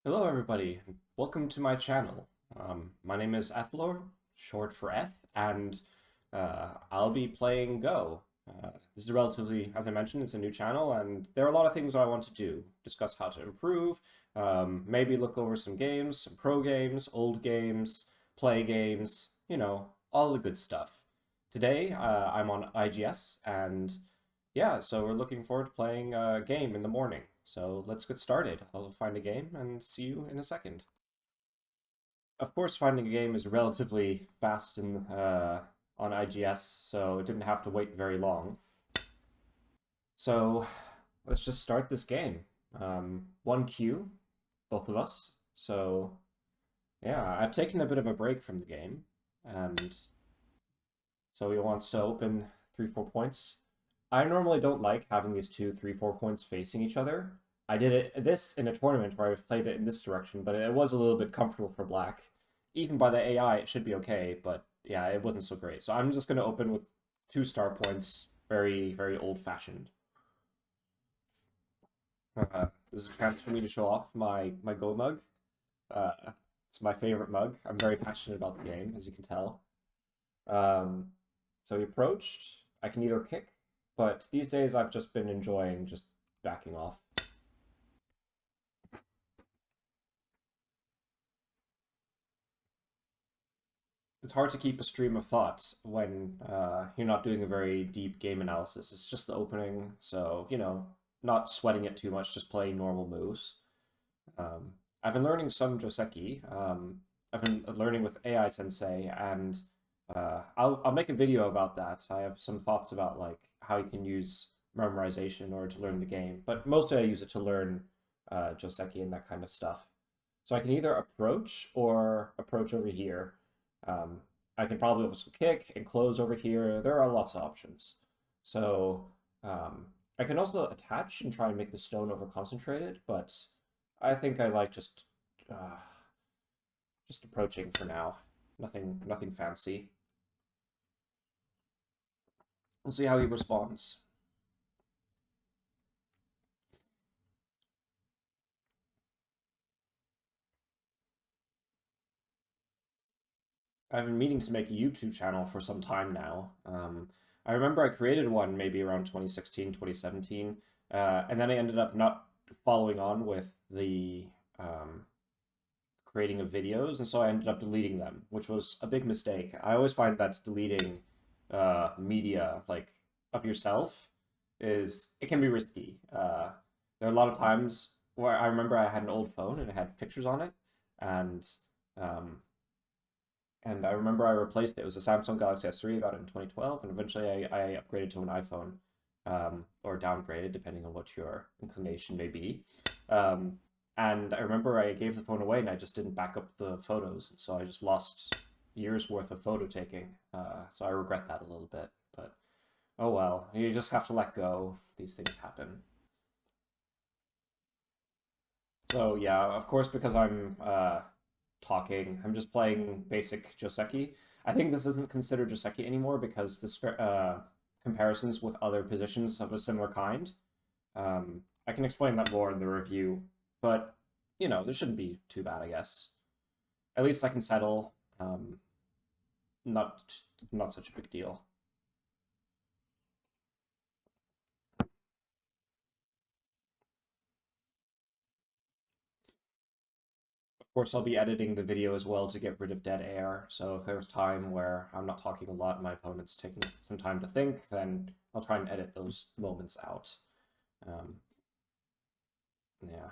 Hello, everybody. Welcome to my channel. My name is Ethlor, short for Eth, and I'll be playing Go. This is relatively, as I mentioned, it's a new channel, and there are a lot of things I want to do. Discuss how to improve, maybe look over some games, some pro games, old games, play games, all the good stuff. Today, I'm on IGS, and yeah, so we're looking forward to playing a game in the morning. So let's get started. I'll find a game and see you in a second. Of course, finding a game is relatively fast on IGS, so it didn't have to wait very long. So let's just start this game. 1Q, both of us. So yeah, I've taken a bit of a break from the game, and so he wants to open 3-4 points. I normally don't like having these 2-3-4 points facing each other. I did this in a tournament where I played it in this direction, but it was a little bit comfortable for black. Even by the AI, it should be okay, but yeah, it wasn't so great. So I'm just going to open with 2 star points, very, very old-fashioned. This is a chance for me to show off my Go mug. Uh, it's my favorite mug. I'm very passionate about the game, as you can tell. Um, so he approached. I can either kick, but these days I've just been enjoying just backing off. It's hard to keep a stream of thought when you're not doing a very deep game analysis. It's just the opening, so, not sweating it too much, just playing normal moves. I've been learning some Joseki. I've been learning with AI Sensei, and I'll make a video about that. I have some thoughts about like how you can use memorization in order to learn the game, but mostly I use it to learn Joseki and that kind of stuff. So I can either approach or approach over here. Um, I can probably also kick and close over here. There are lots of options. So I can also attach and try and make the stone over concentrated, but I think I like just approaching for now. Nothing fancy. We'll see how he responds. I've been meaning to make a YouTube channel for some time now. I remember I created one maybe around 2016, 2017, and then I ended up not following on with the creating of videos, and so I ended up deleting them, which was a big mistake. I always find that deleting media like of yourself is it can be risky. There are a lot of times where I remember I had an old phone and it had pictures on it, and um, and I remember I replaced it. It was a Samsung Galaxy S3. I got it in 2012, and eventually I upgraded to an iPhone, or downgraded, depending on what your inclination may be. Um, and I remember I gave the phone away, and I just didn't back up the photos, and so I just lost years worth of photo taking. So I regret that a little bit, but oh well. You just have to let go. These things happen. So yeah, of course, because I'm talking, I'm just playing basic Joseki. I think this isn't considered Joseki anymore because this comparisons with other positions of a similar kind. I can explain that more in the review, but this shouldn't be too bad, I guess. At least I can settle. Not not such a big deal. Of course, I'll be editing the video as well to get rid of dead air. So if there's time where I'm not talking a lot and my opponent's taking some time to think, then I'll try and edit those moments out. Um, yeah.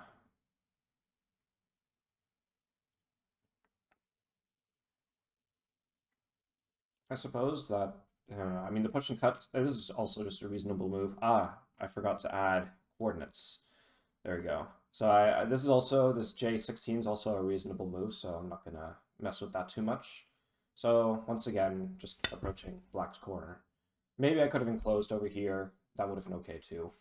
I suppose that, I mean, the push and cut, this is also just a reasonable move. Ah, I forgot to add coordinates. There we go. So this is also, this J16 is also a reasonable move, so I'm not gonna mess with that too much. So once again, just approaching black's corner. Maybe I could have enclosed over here. That would have been okay too.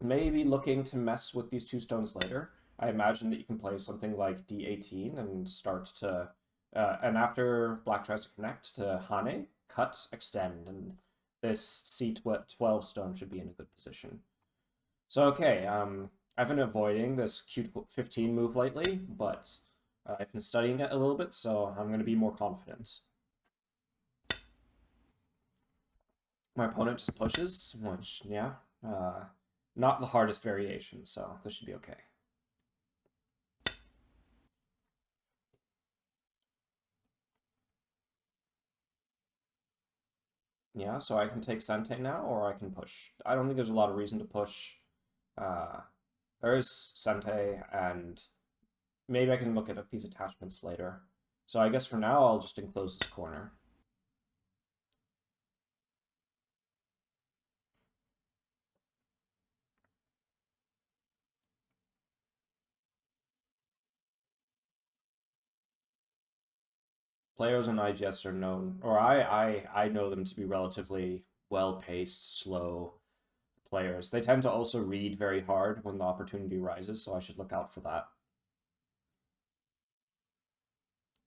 Maybe looking to mess with these 2 stones later. I imagine that you can play something like D18 and start to, and after black tries to connect to Hane, cut, extend, and this C12 stone should be in a good position. So okay, I've been avoiding this Q15 move lately, but I've been studying it a little bit, so I'm going to be more confident. My opponent just pushes, which, yeah, uh, not the hardest variation, so this should be okay. Yeah, so I can take Sente now, or I can push. I don't think there's a lot of reason to push. Uh, there is Sente, and maybe I can look at these attachments later. So I guess for now, I'll just enclose this corner. Players on IGS are known, or I know them to be relatively well-paced, slow players. They tend to also read very hard when the opportunity rises, so I should look out for that.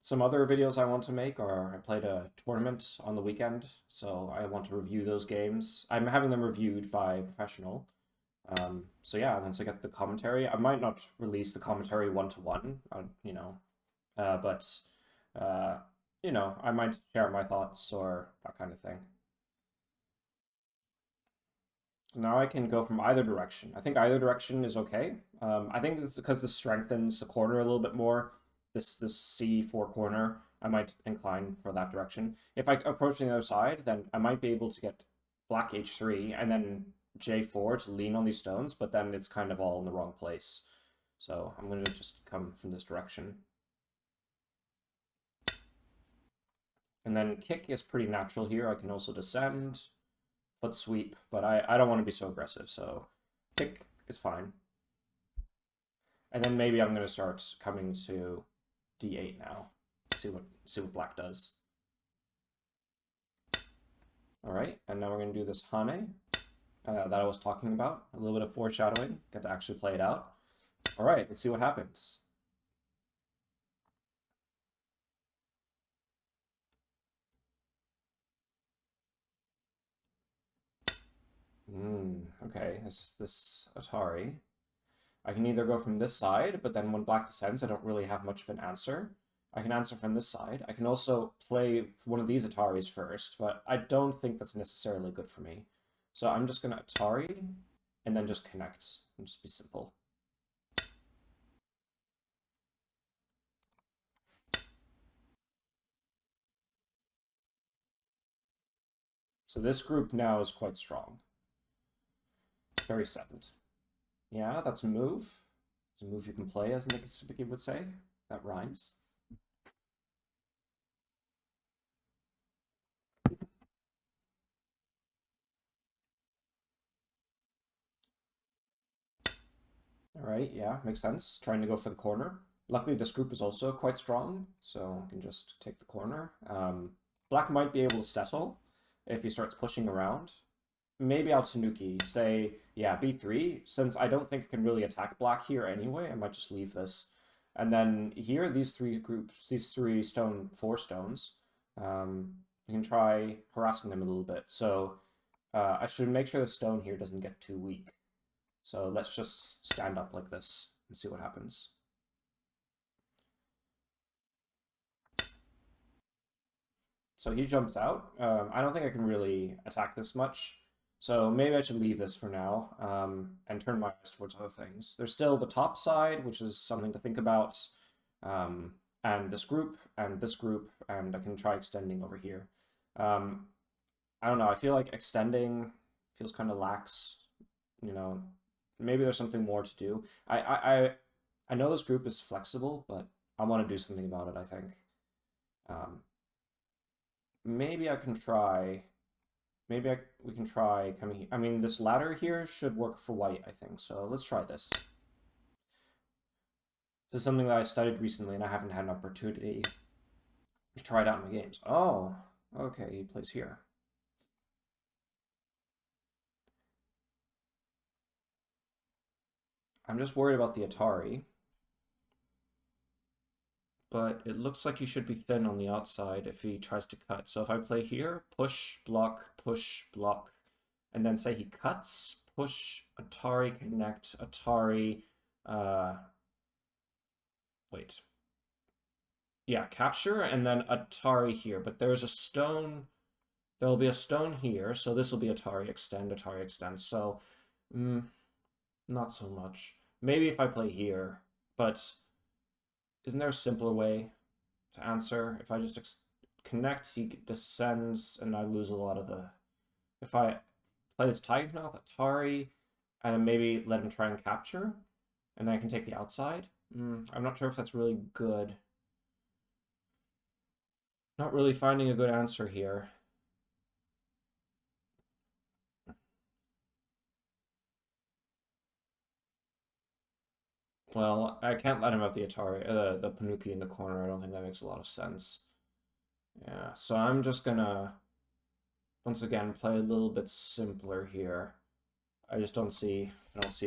Some other videos I want to make are I played a tournament on the weekend, so I want to review those games. I'm having them reviewed by a professional. So yeah, once I get the commentary, I might not release the commentary one to one, but uh, I might share my thoughts or that kind of thing. Now I can go from either direction. I think either direction is okay. I think it's because this strengthens the corner a little bit more. This C4 corner, I might incline for that direction. If I approach the other side, then I might be able to get black H3 and then J4 to lean on these stones, but then it's kind of all in the wrong place. So I'm going to just come from this direction. And then kick is pretty natural here. I can also descend, foot sweep, but I don't want to be so aggressive, so kick is fine. And then maybe I'm going to start coming to d8 now. See what black does. All right, and now we're going to do this Hane that I was talking about. A little bit of foreshadowing. Get to actually play it out. All right, let's see what happens. Okay, this Atari. I can either go from this side, but then when black descends, I don't really have much of an answer. I can answer from this side. I can also play one of these Ataris first, but I don't think that's necessarily good for me. So I'm just going to Atari and then just connect and just be simple. So this group now is quite strong. Very settled. Yeah, that's a move. It's a move you can play, as Nick Sibicki would say. That rhymes. All right, yeah, makes sense. Trying to go for the corner. Luckily, this group is also quite strong, so I can just take the corner. Black might be able to settle if he starts pushing around. Maybe I'll Tanuki, say, yeah, b3. Since I don't think I can really attack black here anyway, I might just leave this. And then here, these three groups, these four stones, you can try harassing them a little bit. So I should make sure the stone here doesn't get too weak. So let's just stand up like this and see what happens. So he jumps out. I don't think I can really attack this much. So maybe I should leave this for now and turn my eyes towards other things. There's still the top side, which is something to think about, and this group, and I can try extending over here. I don't know. I feel like extending feels kind of lax. You know, maybe there's something more to do. I know this group is flexible, but I want to do something about it, I think. Um, maybe I can try. We can try coming. I mean, this ladder here should work for white, I think. So let's try this. This is something that I studied recently, and I haven't had an opportunity to try it out in my games. Oh, okay, he plays here. I'm just worried about the Atari, but it looks like he should be thin on the outside if he tries to cut. So if I play here, push, block, and then say he cuts, push, Atari, connect, Atari, Uh, wait. Yeah, capture and then Atari here. But there's a stone. There'll be a stone here, so this will be Atari extend, Atari extend. So, mm, not so much. Maybe if I play here, but isn't there a simpler way to answer? If I just connect, he descends, and I lose a lot of the. If I play this Tiger now with Atari, and then maybe let him try and capture, and then I can take the outside. I'm not sure if that's really good. Not really finding a good answer here. Well, I can't let him have the Atari, the Panuki in the corner. I don't think that makes a lot of sense. Yeah, so I'm just gonna once again play a little bit simpler here. I don't see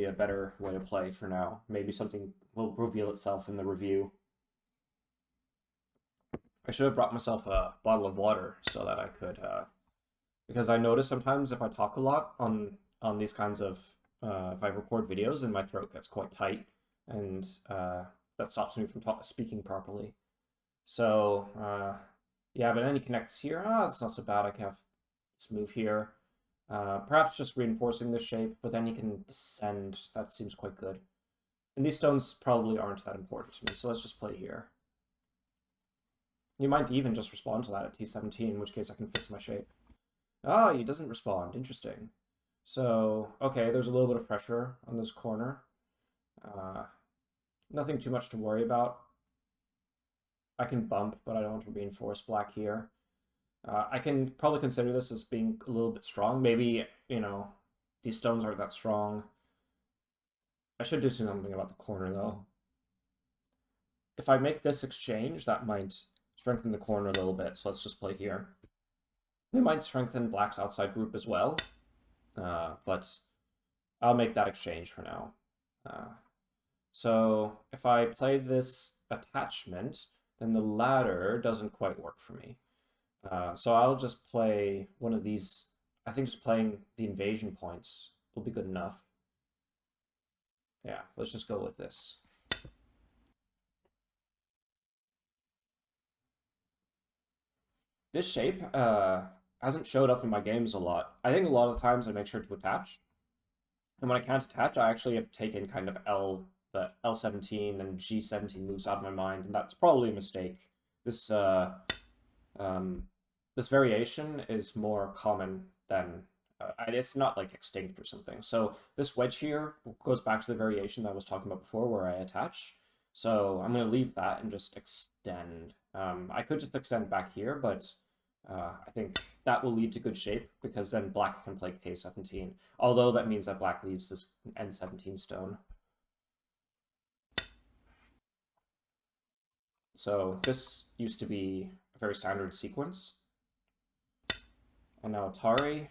a better way to play for now. Maybe something will reveal itself in the review. I should have brought myself a bottle of water so that I could, because I notice sometimes if I talk a lot on these kinds of, if I record videos, and my throat gets quite tight, and that stops me from speaking properly. So, yeah, but then he connects here. Ah, it's not so bad. I can have this move here. Perhaps just reinforcing this shape, but then he can descend. That seems quite good. And these stones probably aren't that important to me, so let's just play here. You might even just respond to that at T17, in which case I can fix my shape. Ah, he doesn't respond. Interesting. So, okay, there's a little bit of pressure on this corner. Uh, Nothing too much to worry about. I can bump, but I don't want to reinforce black here. I can probably consider this as being a little bit strong. Maybe, these stones aren't that strong. I should do something about the corner, though. If I make this exchange, that might strengthen the corner a little bit, so let's just play here. It might strengthen black's outside group as well, but I'll make that exchange for now. So if I play this attachment, then the ladder doesn't quite work for me. So I'll just play one of these. I think just playing the invasion points will be good enough. Yeah, let's just go with this. This shape hasn't showed up in my games a lot. I think a lot of times I make sure to attach. And when I can't attach, I actually have taken kind of the L17 and G17 moves out of my mind, and that's probably a mistake. This um, this variation is more common than it's not like extinct or something. So this wedge here goes back to the variation that I was talking about before, where I attach. So I'm going to leave that and just extend. I could just extend back here, but I think that will lead to good shape because then black can play K17. Although that means that black leaves this N17 stone. So this used to be a very standard sequence. And now Atari.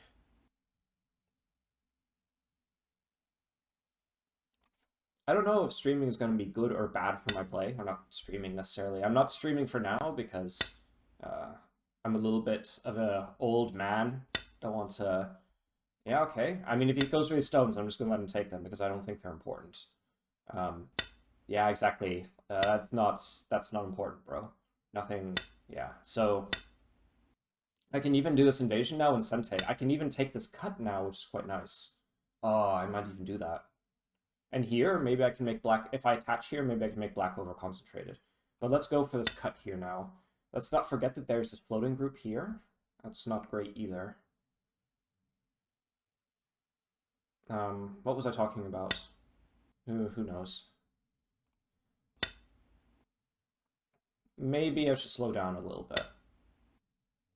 I don't know if streaming is going to be good or bad for my play. I'm not streaming necessarily. I'm not streaming for now because uh, I'm a little bit of a old man. Don't want to. Yeah, okay. I mean, if he goes for these stones, I'm just going to let him take them because I don't think they're important. Um, yeah, exactly. That's not important, bro. Nothing. Yeah. So I can even do this invasion now in Sente. I can even take this cut now, which is quite nice. Oh, I might even do that. And here, maybe I can make black, if I attach here, maybe I can make black over concentrated. But let's go for this cut here now. Let's not forget that there's this floating group here. That's not great either. What was I talking about? Who knows? Maybe I should slow down a little bit.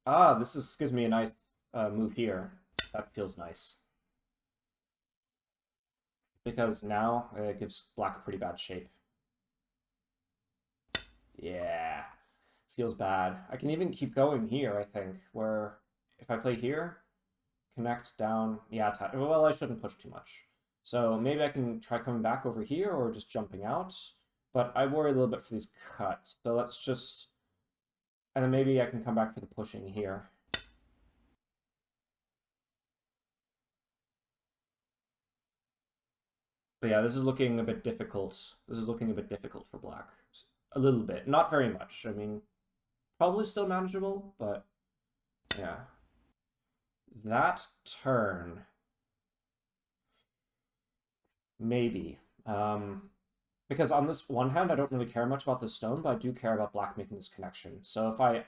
Ah, gives me a nice move here. That feels nice. Because now it gives black a pretty bad shape. Yeah, feels bad. I can even keep going here, I think, where if I play here, connect down, yeah, well, I shouldn't push too much. So maybe I can try coming back over here or just jumping out, but I worry a little bit for these cuts. So let's just, and then maybe I can come back for the pushing here. But yeah, this is looking a bit difficult. This is looking a bit difficult for black. A little bit. Not very much. I mean, probably still manageable, but yeah. That turn, maybe. Because on this one hand, I don't really care much about the stone, but I do care about black making this connection. So if I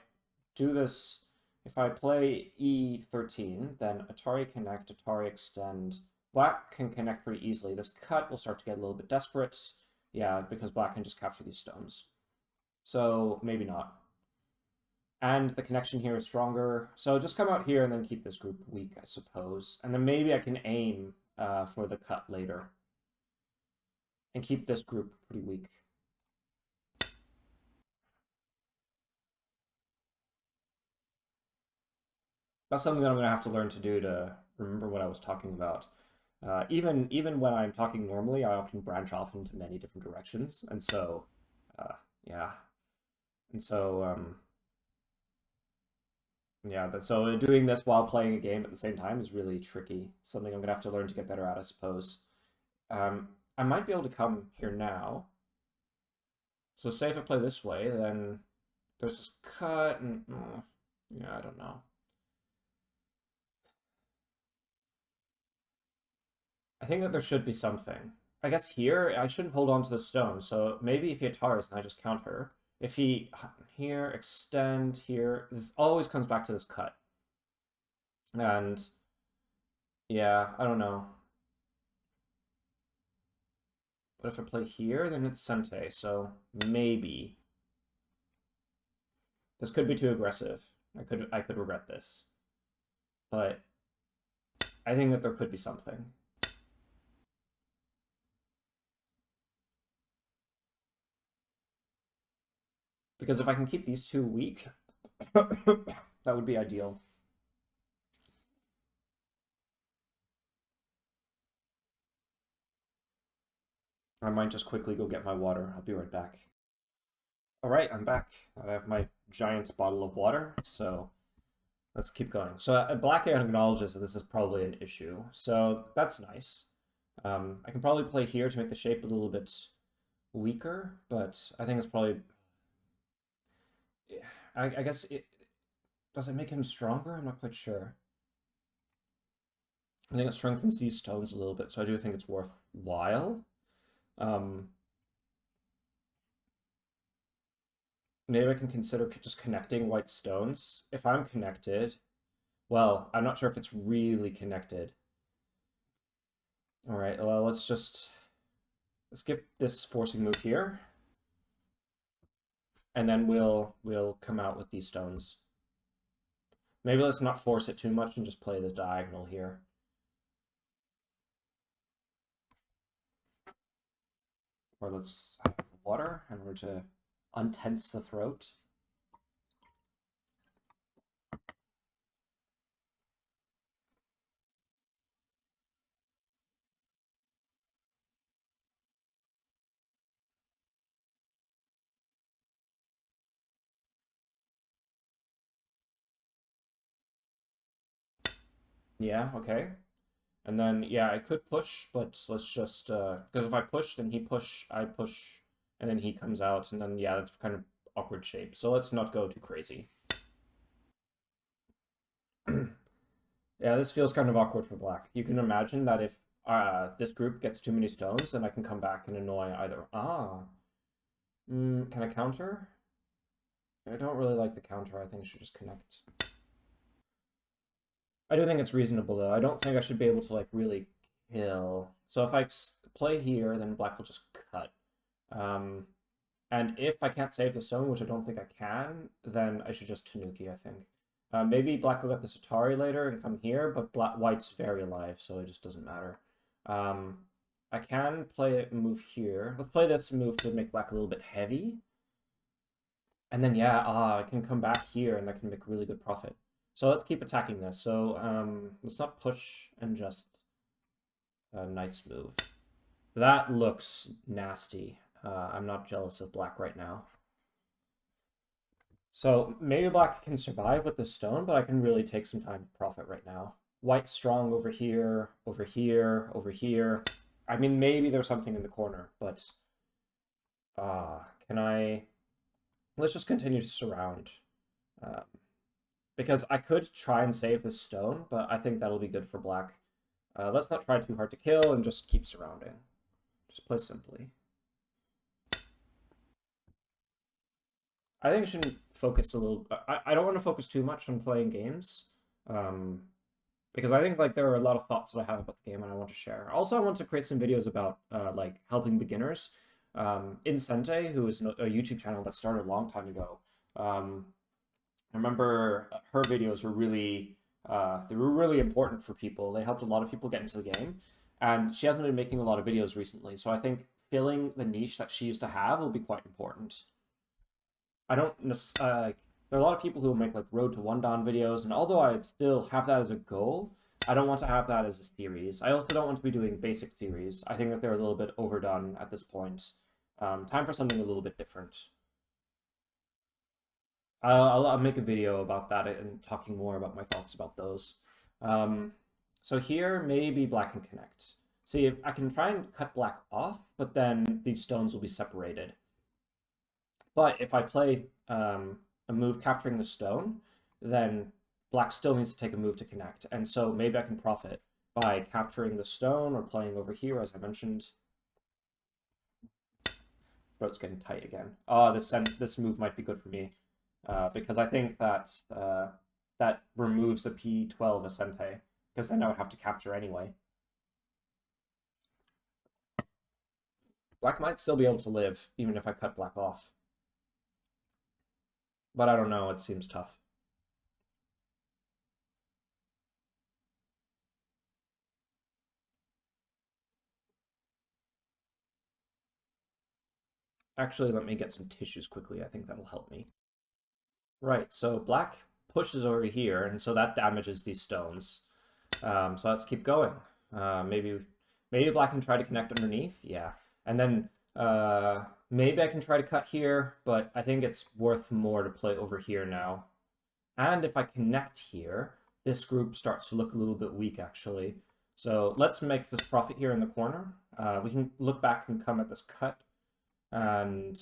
do this, if I play E13, then Atari connect, Atari extend. Black can connect pretty easily. This cut will start to get a little bit desperate. Yeah, because black can just capture these stones. So maybe not. And the connection here is stronger. So just come out here and then keep this group weak, I suppose. And then maybe I can aim for the cut later. And keep this group pretty weak. That's something that I'm going to have to learn to do to remember what I was talking about. Even when I'm talking normally, I often branch off into many different directions. And so, yeah. And so, yeah, so doing this while playing a game at the same time is really tricky. Something I'm gonna have to learn to get better at, I suppose. I might be able to come here now. So say if I play this way, then there's this cut and yeah, I don't know. I think that there should be something. I guess here I shouldn't hold on to the stone. So maybe if he attars, then I just counter. If he here extend here, this always comes back to this cut. And yeah, I don't know. But if I play here, then it's Sente, so maybe. This could be too aggressive. I could regret this. But I think that there could be something. Because if I can keep these two weak, that would be ideal. I might just quickly go get my water. I'll be right back. All right, I'm back. I have my giant bottle of water, so let's keep going. So Black acknowledges that this is probably an issue, so that's nice. I can probably play here to make the shape a little bit weaker, but I think it's probably. I guess it does it make him stronger? I'm not quite sure. I think it strengthens these stones a little bit, so I do think it's worthwhile. Um, Maybe I can consider just connecting white stones. If I'm connected, well, I'm not sure if it's really connected. All right, well, let's get this forcing move here, and then we'll come out with these stones. Maybe let's not force it too much and just play the diagonal here. Or let's have water in order to untense the throat. Yeah, okay. And then, yeah, I could push, but let's just, because if I push, then he push, I push, and then he comes out, and then, yeah, that's kind of awkward shape. So let's not go too crazy. Yeah, this feels kind of awkward for black. You can imagine that if this group gets too many stones, then I can come back and annoy either. Can I counter? I don't really like the counter. I think I should just connect. I do think it's reasonable, though. I don't think I should be able to, like, really kill. So if I play here, then black will just cut. And if I can't save the stone, which I don't think I can, then I should just Tanuki, I think. Maybe black will get this Atari later and come here, but white's very alive, so it just doesn't matter. I can play a move here. Let's play this move to make black a little bit heavy. And then, yeah, I can come back here, and that can make really good profit. So let's keep attacking this. So let's not push and just knight's move. That looks nasty. I'm not jealous of black right now. So maybe black can survive with the stone, but I can really take some time to profit right now. White strong over here, over here, over here. I mean, maybe there's something in the corner, but can I? Let's just continue to surround. Um, because I could try and save this stone, but I think that'll be good for black. Let's not try too hard to kill and just keep surrounding. Just play simply. I think I should focus a little. I don't want to focus too much on playing games, um, because I think like there are a lot of thoughts that I have about the game and I want to share. Also, I want to create some videos about like helping beginners. Incente, who is a YouTube channel that started a long time ago. Um, I remember her videos were really they were really important for people. They helped a lot of people get into the game, and she hasn't been making a lot of videos recently. So I think filling the niche that she used to have will be quite important. I don't like there are a lot of people who make like Road to One Dawn videos, and although I still have that as a goal, I don't want to have that as a series. I also don't want to be doing basic series. I think that they're a little bit overdone at this point. Time for something a little bit different. I'll make a video about that and talking more about my thoughts about those. Um, so here, maybe black can connect. See, if I can try and cut black off, but then these stones will be separated. But if I play a move capturing the stone, then black still needs to take a move to connect. And so maybe I can profit by capturing the stone or playing over here, as I mentioned. Throat's getting tight again. Oh, this move might be good for me. Because I think that that removes the P12 Ascente, because then I would have to capture anyway. Black might still be able to live, even if I cut black off. But I don't know, it seems tough. Actually, let me get some tissues quickly. I think that'll help me. Right, so black pushes over here, and so that damages these stones. So let's keep going. Maybe black can try to connect underneath. Yeah, and then maybe I can try to cut here, but I think it's worth more to play over here now. And if I connect here, this group starts to look a little bit weak actually. So let's make this profit here in the corner. We can look back and come at this cut, and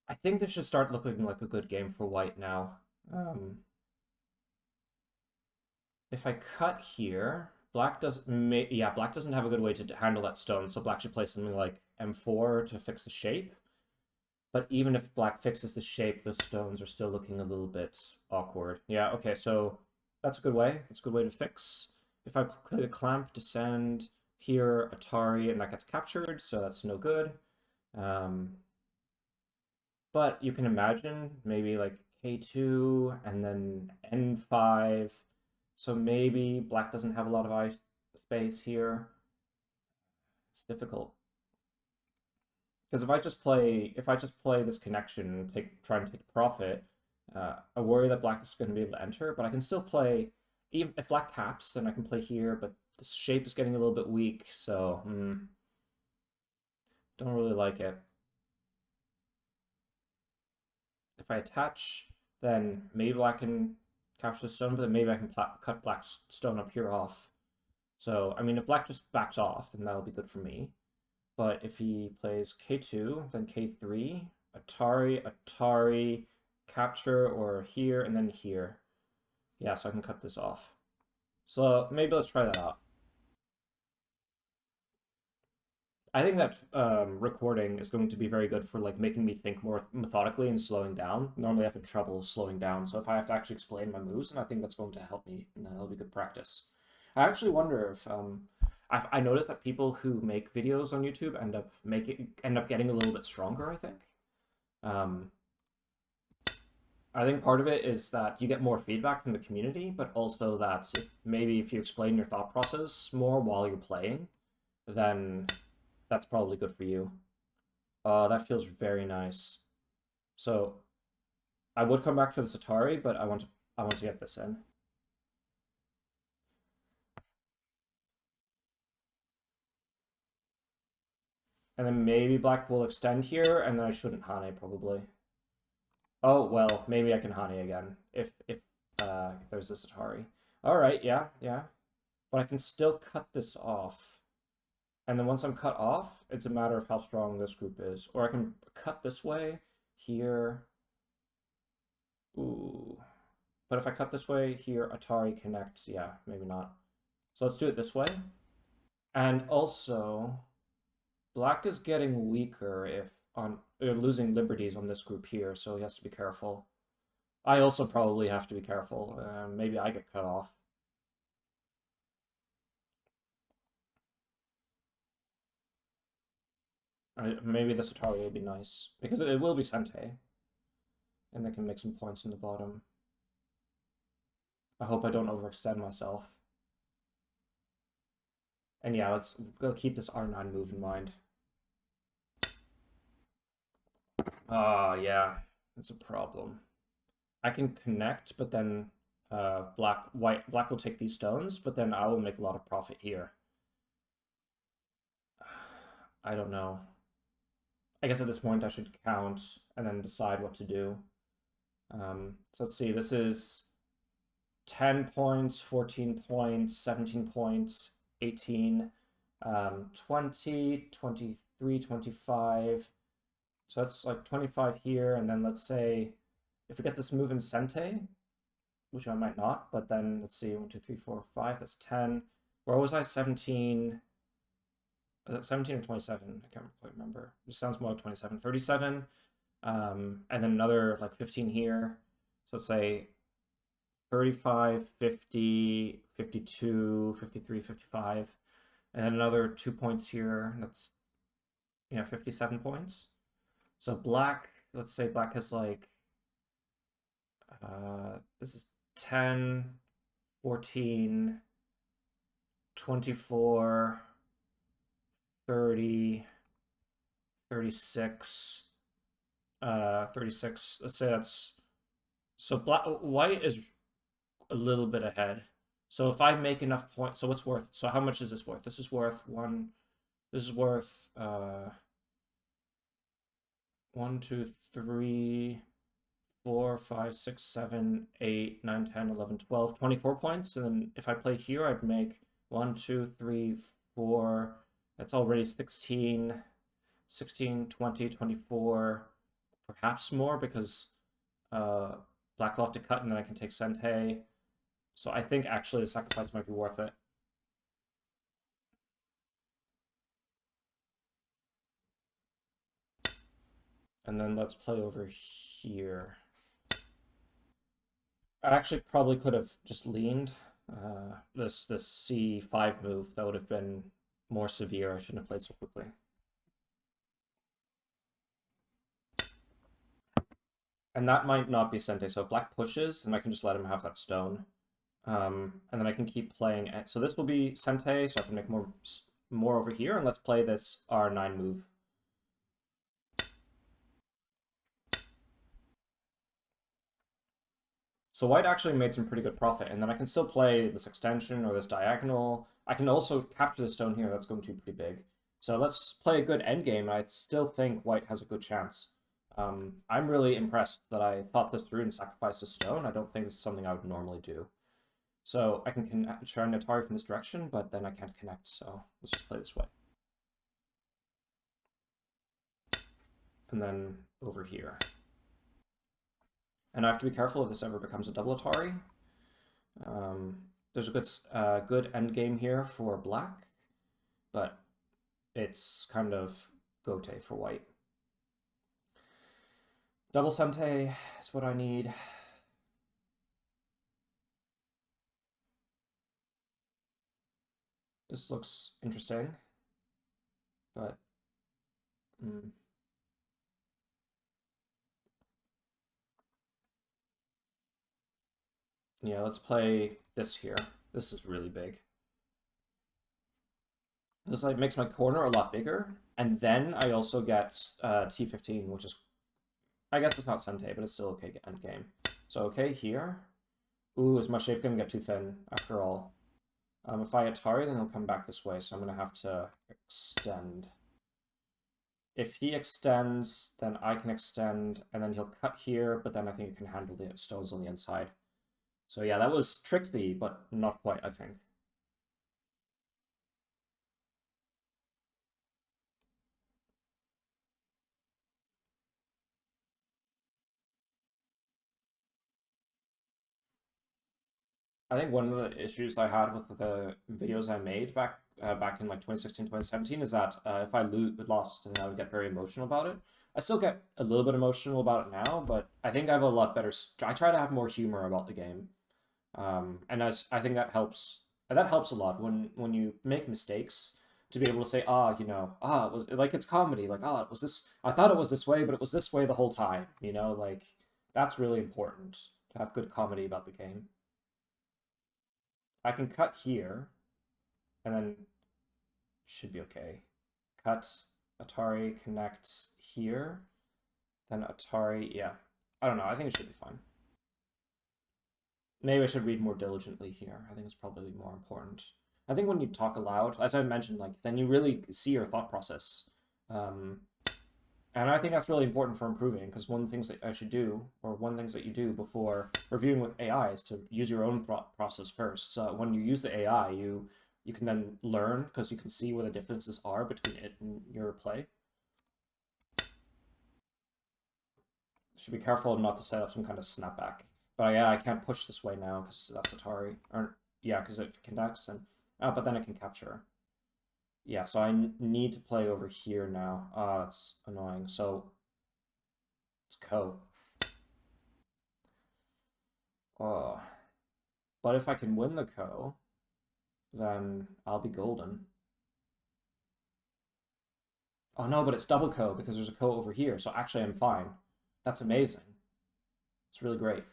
I think this should start looking like a good game for white now. Um, if I cut here, black doesn't have a good way to handle that stone, so black should play something like M4 to fix the shape. But even if black fixes the shape, the stones are still looking a little bit awkward. Yeah, okay, so that's a good way. That's a good way to fix. If I play the clamp, descend here, Atari, and that gets captured, so that's no good. Um, but you can imagine maybe like K2 and then N5. So maybe black doesn't have a lot of eye space here. It's difficult. Because if I just play this connection and try and take profit, I worry that black is going to be able to enter. But I can still play, even if black caps, then I can play here. But the shape is getting a little bit weak, so don't really like it. If I attach, then maybe black can capture the stone, but then maybe I can cut black stone up here off. So I mean, if black just backs off, then that'll be good for me. But if he plays K2, then K3, Atari, capture, or here, and then here. Yeah, so I can cut this off. So maybe let's try that out. I think that recording is going to be very good for like making me think more methodically and slowing down. Normally I have trouble slowing down, so if I have to actually explain my moves, and I think that's going to help me, and that'll be good practice. I actually wonder if I noticed that people who make videos on YouTube end up getting a little bit stronger, I think. Um, I think part of it is that you get more feedback from the community, but also that maybe if you explain your thought process more while you're playing, then that's probably good for you. That feels very nice. So I would come back to the Atari, but I want to get this in. And then maybe black will extend here, and then I shouldn't Hane probably. Oh well, maybe I can Hane again if there's this Atari. All right, yeah, yeah. But I can still cut this off. And then once I'm cut off, it's a matter of how strong this group is. Or I can cut this way, here. Ooh. But if I cut this way, here, Atari connects. Yeah, maybe not. So let's do it this way. And also, black is getting weaker if on losing liberties on this group here, so he has to be careful. I also probably have to be careful. Maybe I get cut off. Maybe this Atari will be nice because it will be Sente, and they can make some points in the bottom. I hope I don't overextend myself. And yeah, we'll keep this R9 move in mind. Yeah, it's a problem. I can connect, but then black will take these stones, but then I will make a lot of profit here. I don't know. I guess at this point I should count and then decide what to do. So let's see, this is 10 points, 14 points, 17 points, 18, 20, 23, 25. So that's like 25 here, and then let's say if we get this move in Sente, which I might not, but then let's see, 1, 2, 3, 4, 5, that's 10. Where was I? 17. Was it 17 or 27? I can't quite remember. It sounds more like 27. 37. And then another like 15 here. So let's say 35, 50, 52, 53, 55. And then another 2 points here. That's 57 points. So black, let's say black has like this is 10, 14, 24, 30, 36, 36. Let's say that's so white is a little bit ahead. So if I make enough points, so what's worth? So how much is this worth? This is worth one. This is worth 1, 2, 3, 4, 5, 6, 7, 8, 9, 10, 11, 12, 24 points. And then if I play here, I'd make 1, 2, 3, 4. That's already 16, 16, 20, 24, perhaps more because black will have to cut and then I can take Sente. So I think actually the sacrifice might be worth it. And then let's play over here. I actually probably could have just leaned this C5 move. That would have been more severe. I shouldn't have played so quickly. And that might not be Sente. So if black pushes, then I can just let him have that stone. And then I can keep playing. So this will be Sente, so I can make more over here. And let's play this R9 move. So white actually made some pretty good profit, and then I can still play this extension or this diagonal. I can also capture the stone here, that's going to be pretty big. So let's play a good endgame, and I still think white has a good chance. I'm really impressed that I thought this through and sacrificed a stone. I don't think this is something I would normally do. So I can try an Atari from this direction, but then I can't connect, so let's just play this way. And then over here. And I have to be careful if this ever becomes a double Atari. There's a good end game here for black, but it's kind of gote for white. Double Sente is what I need. This looks interesting, but yeah, let's play this here. This is really big. This like makes my corner a lot bigger, and then I also get T15, which is, I guess it's not Sente, but it's still okay end game. So okay here. Ooh, is my shape gonna get too thin after all? If I Atari, then he'll come back this way, so I'm gonna have to extend. If he extends, then I can extend, and then he'll cut here, but then I think it can handle the stones on the inside. So yeah, that was tricksy, but not quite, I think. I think one of the issues I had with the videos I made back in like 2016, 2017 is that if I lost, then I would get very emotional about it. I still get a little bit emotional about it now, but I think I have a lot better. I try to have more humor about the game, and I think that helps. That helps a lot when you make mistakes to be able to say, it was like it's comedy, like it was this. I thought it was this way, but it was this way the whole time. Like that's really important to have good comedy about the game. I can cut here, and then should be okay. Cut Atari connect here, then Atari, yeah. I don't know, I think it should be fine. Maybe I should read more diligently here. I think it's probably more important. I think when you talk aloud, as I mentioned, like then you really see your thought process. Um, and I think that's really important for improving because one of the things that I should do, or one of the things that you do before reviewing with AI is to use your own thought process first. So when you use the AI, you can then learn because you can see where the differences are between it and your play. Should be careful not to set up some kind of snapback. But yeah, I can't push this way now because that's Atari. Or yeah, because it connects and but then it can capture. Yeah, so I need to play over here now. That's annoying. So it's Co. Oh, but if I can win the Co, then I'll be golden. Oh no, but it's double Co because there's a Co over here. So actually, I'm fine. That's amazing. It's really great.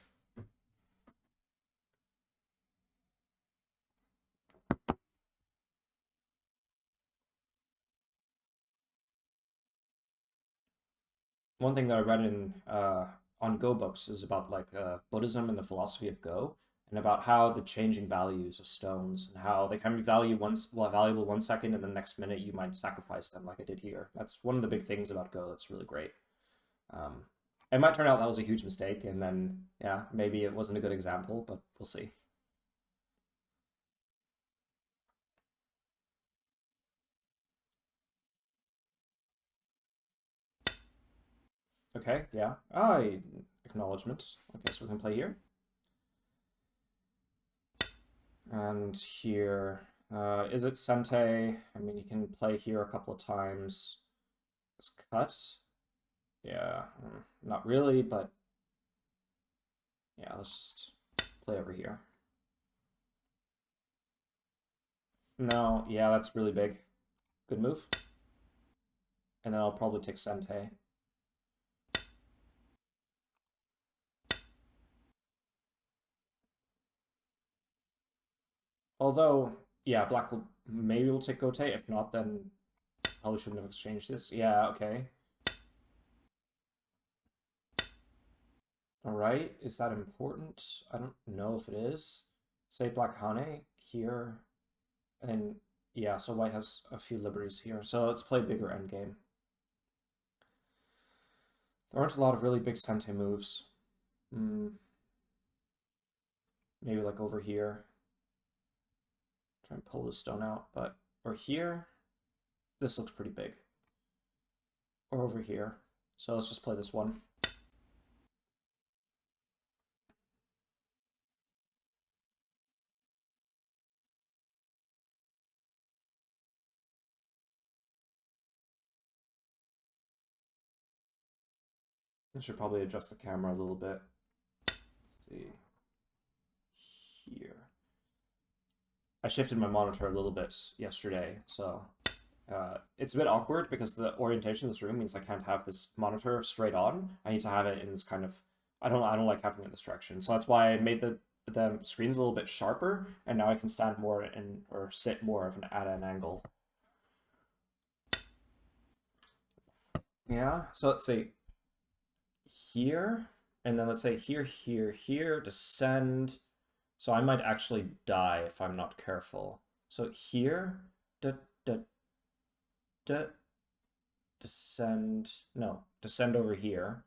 One thing that I read in on Go books is about like Buddhism and the philosophy of Go, and about how the changing values of stones and how they can be valuable 1 second, and the next minute you might sacrifice them, like I did here. That's one of the big things about Go. That's really great. Um, it might turn out that was a huge mistake, and then yeah, maybe it wasn't a good example, but we'll see. Okay, yeah. I acknowledgement. Okay, so we can play here and here. Is it Sente? I mean, you can play here a couple of times. It's cut. Yeah, not really, but yeah, let's just play over here. No, yeah, that's really big. Good move. And then I'll probably take Sente. Although, yeah, black will maybe will take Gote. If not, then probably shouldn't have exchanged this. Yeah, okay. All right, is that important? I don't know if it is. Say Black Hane here, and then yeah, so white has a few liberties here. So let's play bigger endgame. There aren't a lot of really big Sente moves. Hmm, maybe like over here. Try and pull this stone out, but or here, this looks pretty big. Or over here. So let's just play this one. I should probably adjust the camera a little bit. Let's see here. I shifted my monitor a little bit yesterday, so it's a bit awkward because the orientation of this room means I can't have this monitor straight on. I need to have it in this kind of I don't like having it in this direction. So that's why I made the screens a little bit sharper, and now I can stand more in or sit more of at an angle. Yeah. So let's see here, and then let's say here, here, here, descend. So I might actually die if I'm not careful. So here, da, da, da, descend, no, descend over here.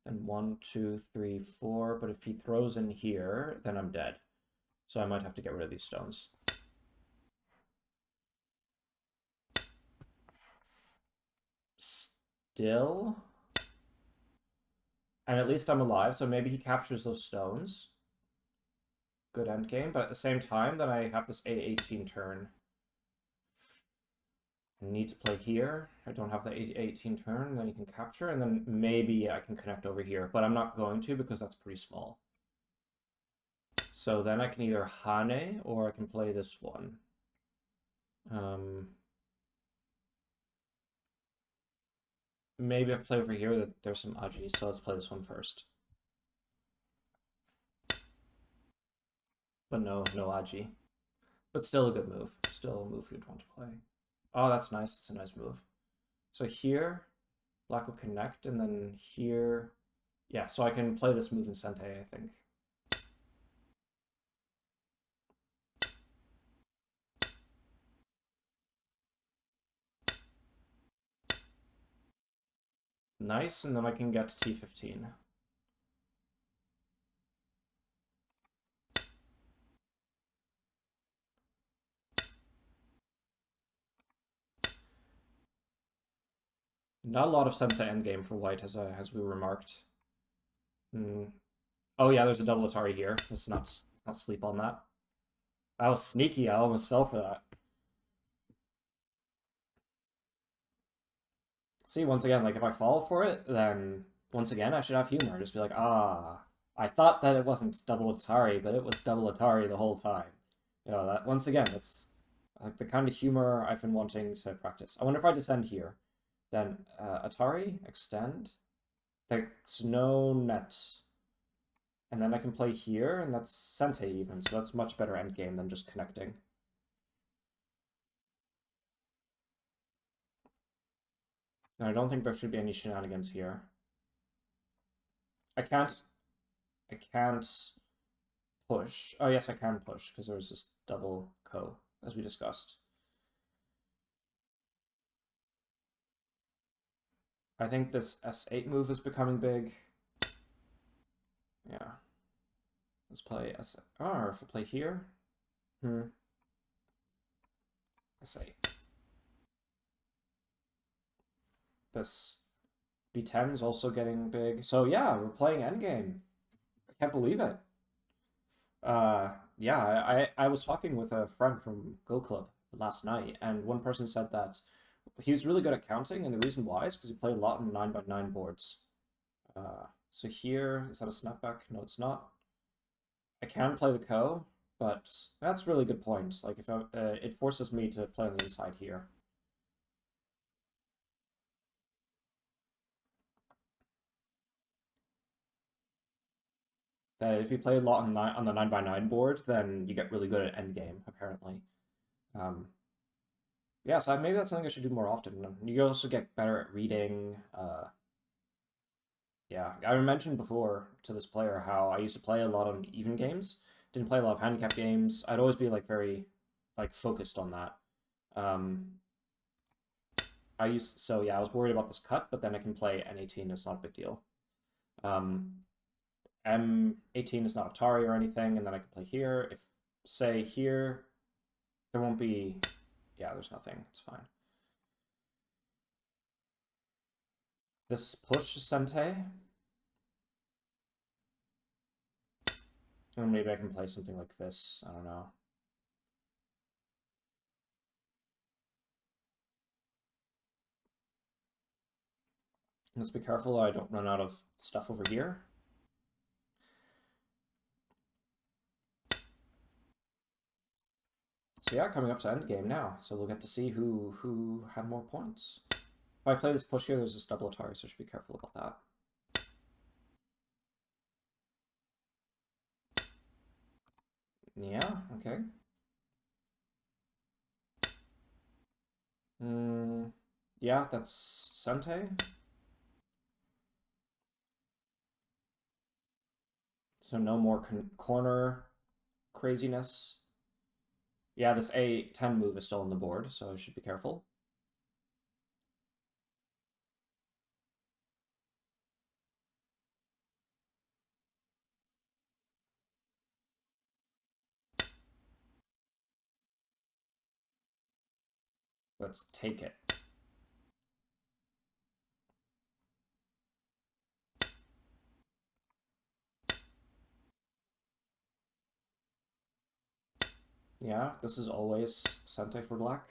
And 1, 2, 3, 4. But if he throws in here, then I'm dead. So I might have to get rid of these stones. Still. And at least I'm alive, so maybe he captures those stones. good endgame, but at the same time, then I have this A18 turn. I need to play here. I don't have the A18 turn, then you can capture, and then maybe I can connect over here, but I'm not going to because that's pretty small. So then I can either Hane or I can play this one. Maybe I've played over here that there's some Aji, so let's play this one first. But no Aji. But still a good move. Still a move you'd want to play. Oh, that's nice. It's a nice move. So here, black will connect, and then here... Yeah, so I can play this move in Sente, I think. Nice, and then I can get to T15. Not a lot of Sente endgame for white, as we remarked. Oh yeah, there's a double Atari here. Let's not sleep on that. That was sneaky. I almost fell for that. See, once again, like if I fall for it, then once again I should have humor. Just be like, ah, I thought that it wasn't double Atari, but it was double Atari the whole time. You know, that once again, that's like the kind of humor I've been wanting to practice. I wonder if I descend here, then Atari extend. There's no net, and then I can play here, and that's Sente even, so that's much better endgame than just connecting. And I don't think there should be any shenanigans here. I can't push. Oh yes, I can push because there's this double ko, as we discussed. I think this S8 move is becoming big. Yeah. Let's play S8. Oh, if I play here. S8. This B10 is also getting big. So yeah, we're playing endgame. I can't believe it. Yeah, I was talking with a friend from Go Club last night, and one person said that he was really good at counting, and the reason why is because he played a lot on 9x9 boards. So here, is that a snapback? No, it's not. I can play the ko, but that's really good point. Like if it forces me to play on the inside here. That if you play a lot on the 9x9 board, then you get really good at endgame, apparently. Yeah, so maybe that's something I should do more often. You also get better at reading. Yeah, I mentioned before to this player how I used to play a lot on even games. Didn't play a lot of handicap games. I'd always be like very like focused on that. So yeah, I was worried about this cut, but then I can play N18. It's not a big deal. M18 is not Atari or anything, and then I can play here. If say here, there won't be. Yeah, there's nothing. It's fine. This push Sente. Or maybe I can play something like this. I don't know. Let's be careful I don't run out of stuff over here. So yeah, coming up to endgame now. So we'll get to see who had more points. If I play this push here, there's this double Atari, so I should be careful about that. Yeah, okay. Yeah, that's Sente. So no more corner craziness. Yeah, this A10 move is still on the board, so I should be careful. Let's take it. Yeah, this is always Sente for black.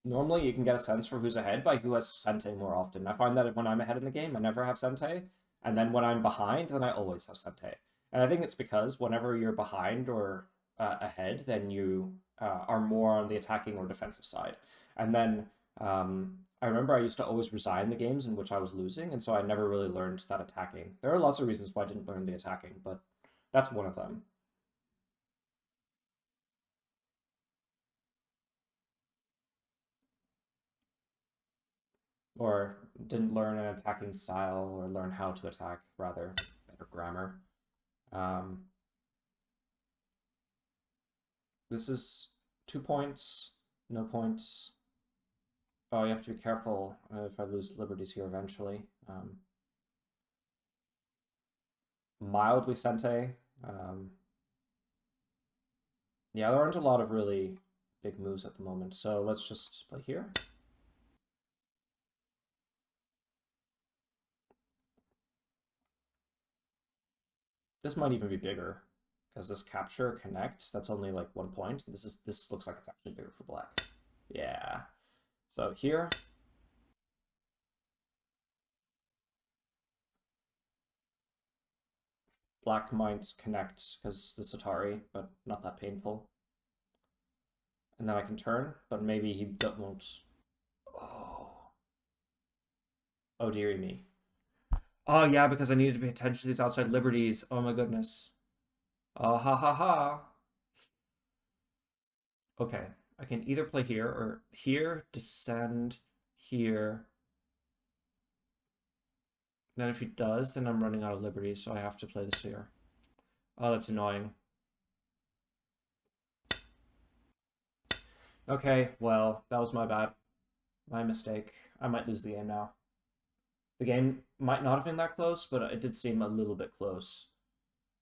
Normally, you can get a sense for who's ahead by who has Sente more often. I find that when I'm ahead in the game, I never have Sente, and then when I'm behind, then I always have Sente. And I think it's because whenever you're behind or ahead, then you are more on the attacking or defensive side. And then I remember I used to always resign the games in which I was losing, and so I never really learned that attacking. There are lots of reasons why I didn't learn the attacking, but that's one of them. Or didn't learn an attacking style or learn how to attack, rather, better grammar. Um, this is 2 points, no points. Oh, you have to be careful if I lose liberties here eventually. Mildly Sente. Yeah, there aren't a lot of really big moves at the moment, so let's just play here. This might even be bigger because this capture connects. That's only like 1 point. This looks like it's actually bigger for black. Yeah. So here, black might connect because the Atari, but not that painful. And then I can turn, but maybe he won't. Oh, oh dearie me. Oh yeah, because I needed to pay attention to these outside liberties. Oh my goodness. Oh ha ha ha. Okay, I can either play here or here, descend here. Then if he does, then I'm running out of liberties, so I have to play this here. Oh, that's annoying. Okay, well, that was my bad. My mistake. I might lose the game now. The game might not have been that close, but it did seem a little bit close.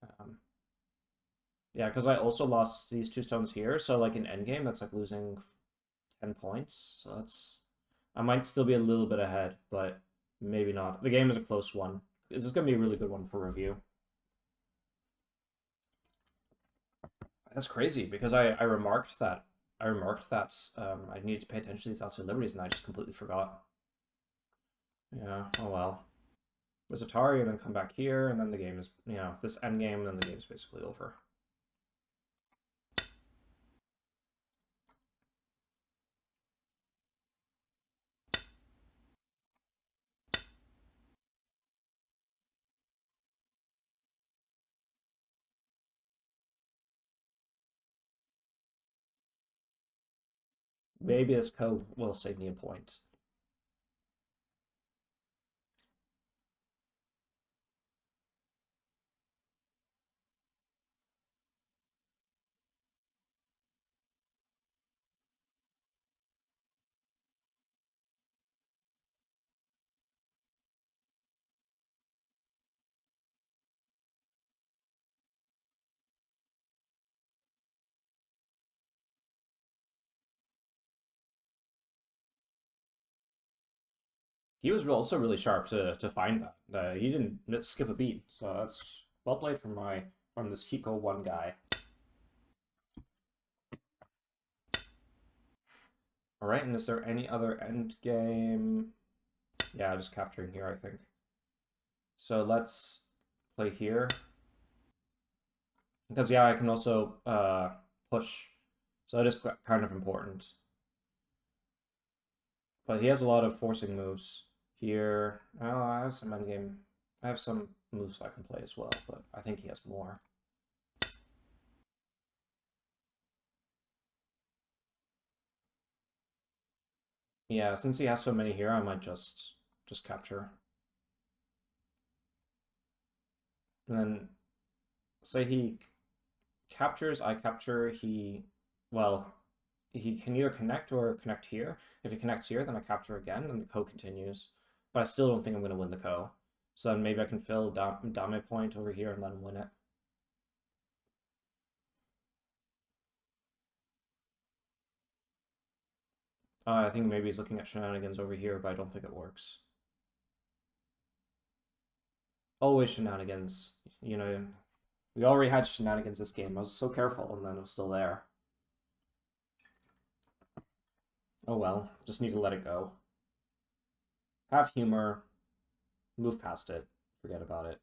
Um, yeah, because I also lost these two stones here, so like in endgame, that's like losing 10 points. So that's I might still be a little bit ahead, but maybe not. The game is a close one. This is gonna be a really good one for review. That's crazy because I remarked that I needed to pay attention to these outside liberties, and I just completely forgot. Yeah. Oh well. There's Atari, and then come back here, and then the game is this end game, and then the game is basically over. Maybe this code will save me a point. He was also really sharp to find that. He didn't skip a beat, so that's well played from this Hiko one guy. All right, and is there any other end game? Yeah, just capturing here, I think. So let's play here because yeah, I can also push. So it is kind of important. But he has a lot of forcing moves here. Oh, I have some endgame. I have some moves I can play as well, but I think he has more. Yeah, since he has so many here, I might just capture. And then say he captures, I capture, well, he can either connect or connect here. If he connects here, then I capture again, and the co continues. But I still don't think I'm going to win the co. So then maybe I can fill down my point over here and let him win it. I think maybe he's looking at shenanigans over here, but I don't think it works. Always shenanigans. You know, we already had shenanigans this game. I was so careful, and then it was still there. Oh well, just need to let it go. Have humor, move past it, forget about it.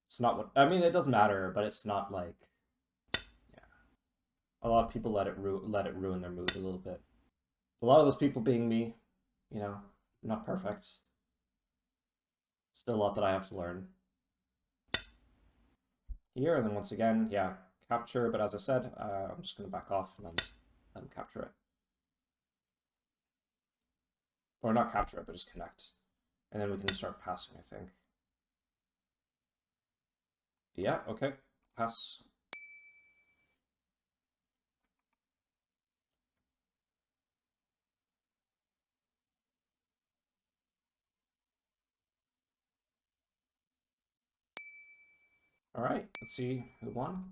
It's not what I mean. It doesn't matter, but it's not like yeah. A lot of people let it ruin their mood a little bit. A lot of those people being me, you know, not perfect. Still a lot that I have to learn here. And then once again, yeah, capture. But as I said, I'm just gonna back off and then capture it, or not capture it, but just connect, and then we can start passing. I think. Yeah. Okay. Pass. All right. Let's see who won.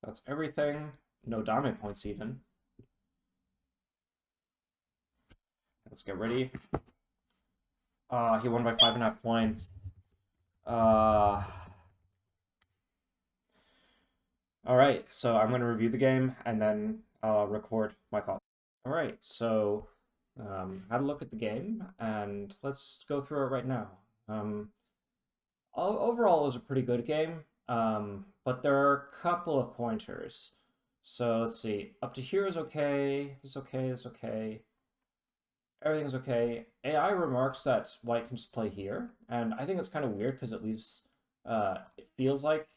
That's everything. No damage points even. Let's get ready. He won by 5.5 points. Uh, all right. So I'm gonna review the game and then record my thoughts. All right. So had a look at the game and let's go through it right now. Um, Overall, it was a pretty good game. But there are a couple of pointers. So let's see. Up to here is okay. This is okay. This is okay. Everything's okay. AI remarks that white can just play here, and I think it's kind of weird because it leaves, it feels like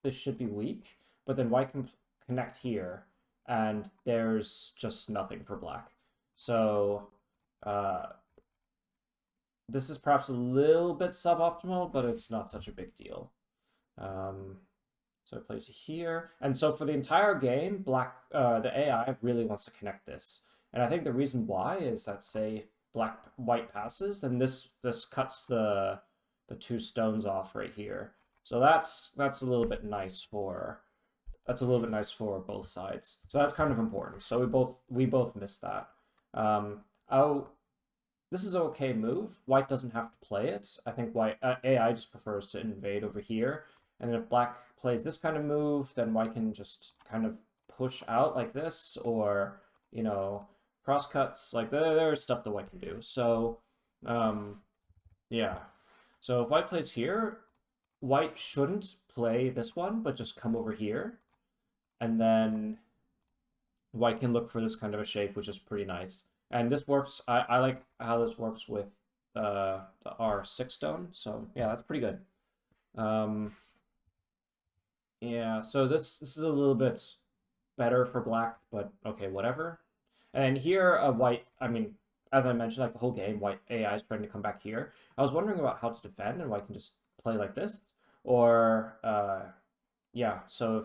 this should be weak, but then white can connect here, and there's just nothing for black. So, uh, this is perhaps a little bit suboptimal, but it's not such a big deal. Um, so it plays here. And so for the entire game, the AI really wants to connect this. And I think the reason why is that say white passes, then this cuts the two stones off right here. So that's a little bit nice for both sides. So that's kind of important. So we both missed that. Oh, this is an okay move. White doesn't have to play it. I think white AI just prefers to invade over here. And then if black plays this kind of move, then white can just kind of push out like this, or you know, cross cuts. Like there's stuff that white can do. So, um, yeah. So if white plays here, white shouldn't play this one, but just come over here, and then white can look for this kind of a shape, which is pretty nice. And this works. I like how this works with the R6 stone. So yeah, that's pretty good. Um, yeah, so this is a little bit better for black, but okay, whatever. And here, white. I mean, as I mentioned, like the whole game, white AI is trying to come back here. I was wondering about how to defend, and white can just play like this, or yeah. So if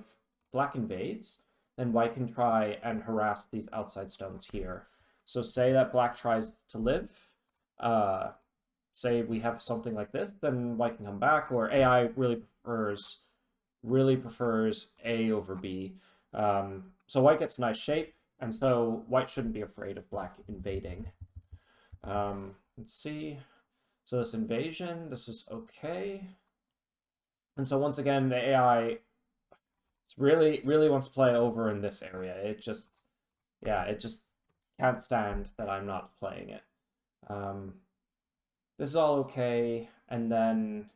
black invades, then white can try and harass these outside stones here. So say that black tries to live, uh, say we have something like this, then white can come back, or AI really prefers A over B. So white gets nice shape, and so white shouldn't be afraid of black invading. Let's see. So this invasion, this is okay. And so once again, the AI really wants to play over in this area. It just can't stand that I'm not playing it. Um, this is all okay, and then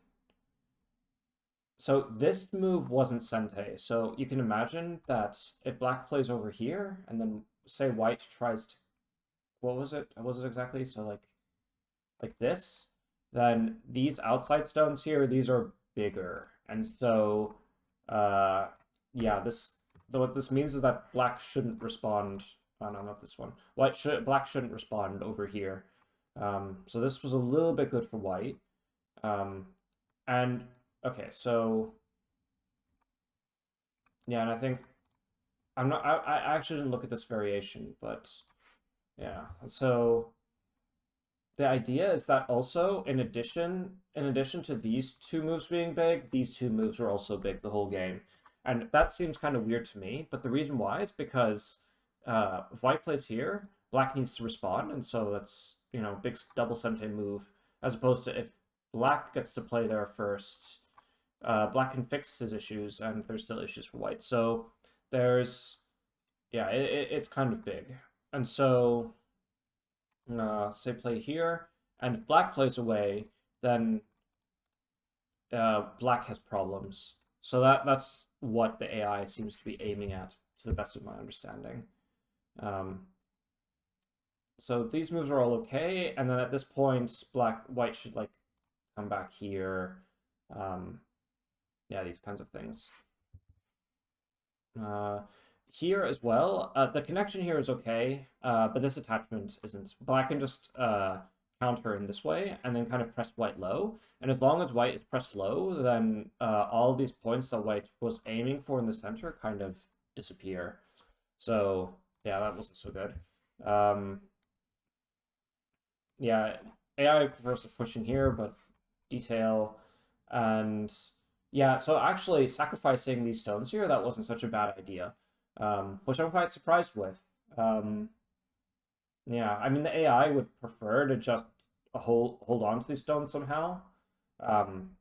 so this move wasn't Sente. So you can imagine that if black plays over here, and then say white tries to, what was it? What was it exactly? So like this, then these outside stones here, these are bigger. And so uh yeah, what this means is that black shouldn't respond. Oh no, not this one. Black shouldn't respond over here. So this was a little bit good for white. Um and okay, so yeah, and I think I actually didn't look at this variation, but yeah. So the idea is that also in addition to these two moves being big, these two moves were also big the whole game. And that seems kind of weird to me, but the reason why is because if white plays here, black needs to respond, and so that's, big double sente move, as opposed to if black gets to play there first, black can fix his issues, and there's still issues for white. So there's, yeah, it's kind of big. And so, say play here, and if black plays away, then black has problems. So that's what the AI seems to be aiming at, to the best of my understanding. Um, so these moves are all okay, and then at this point, white should like come back here. Um, yeah, these kinds of things. Uh, Here as well, the connection here is okay, but this attachment isn't. Black can just counter in this way and then kind of press white low. And as long as white is pressed low, then all these points that white was aiming for in the center kind of disappear. So yeah, that wasn't so good. Yeah, AI prefers pushing here, but detail and yeah, so actually sacrificing these stones here, that wasn't such a bad idea, which I'm quite surprised with. Um, yeah, I mean the AI would prefer to just hold on to these stones somehow, um,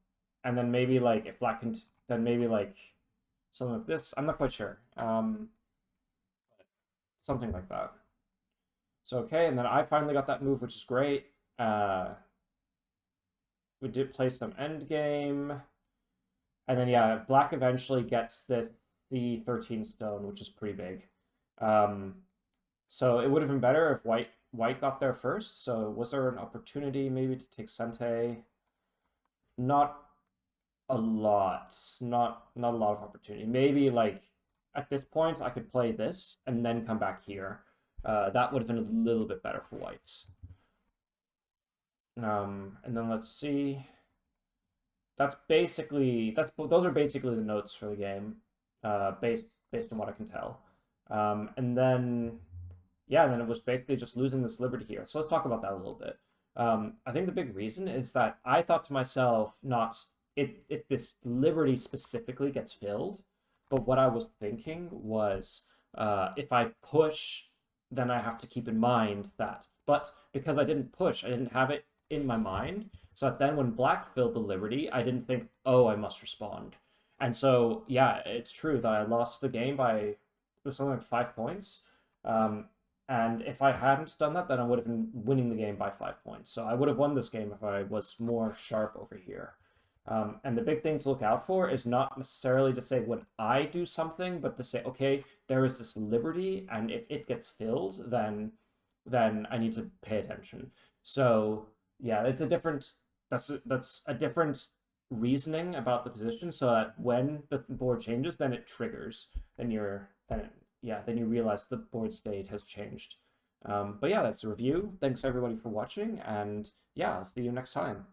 and then maybe like if black can, then maybe like something like this. I'm not quite sure. Something like that. So okay, and then I finally got that move, which is great. We did play some end game. And then yeah, black eventually gets this C13 stone, which is pretty big. Um, so it would have been better if white got there first. So was there an opportunity maybe to take Sente? Not a lot. Not a lot of opportunity. Maybe like at this point I could play this and then come back here. That would have been a little bit better for white. And then let's see. Those are basically the notes for the game, based on what I can tell. And then yeah, and then it was basically just losing this liberty here. So let's talk about that a little bit. I think the big reason is that I thought to myself, not if this liberty specifically gets filled, but what I was thinking was if I push, then I have to keep in mind that. But because I didn't push, I didn't have it in my mind. So that then when black filled the liberty, I didn't think, oh, I must respond. And so, yeah, it's true that I lost the game by it was something like 5 points. Um, and if I hadn't done that, then I would have been winning the game by 5 points. So I would have won this game if I was more sharp over here. And the big thing to look out for is not necessarily to say when I do something, but to say, okay, there is this liberty, and if it gets filled, then I need to pay attention. So yeah, it's a different that's a different reasoning about the position, so that when the board changes, then it triggers. Then you realize the board state has changed. But yeah, that's the review. Thanks everybody for watching, and yeah, I'll see you next time.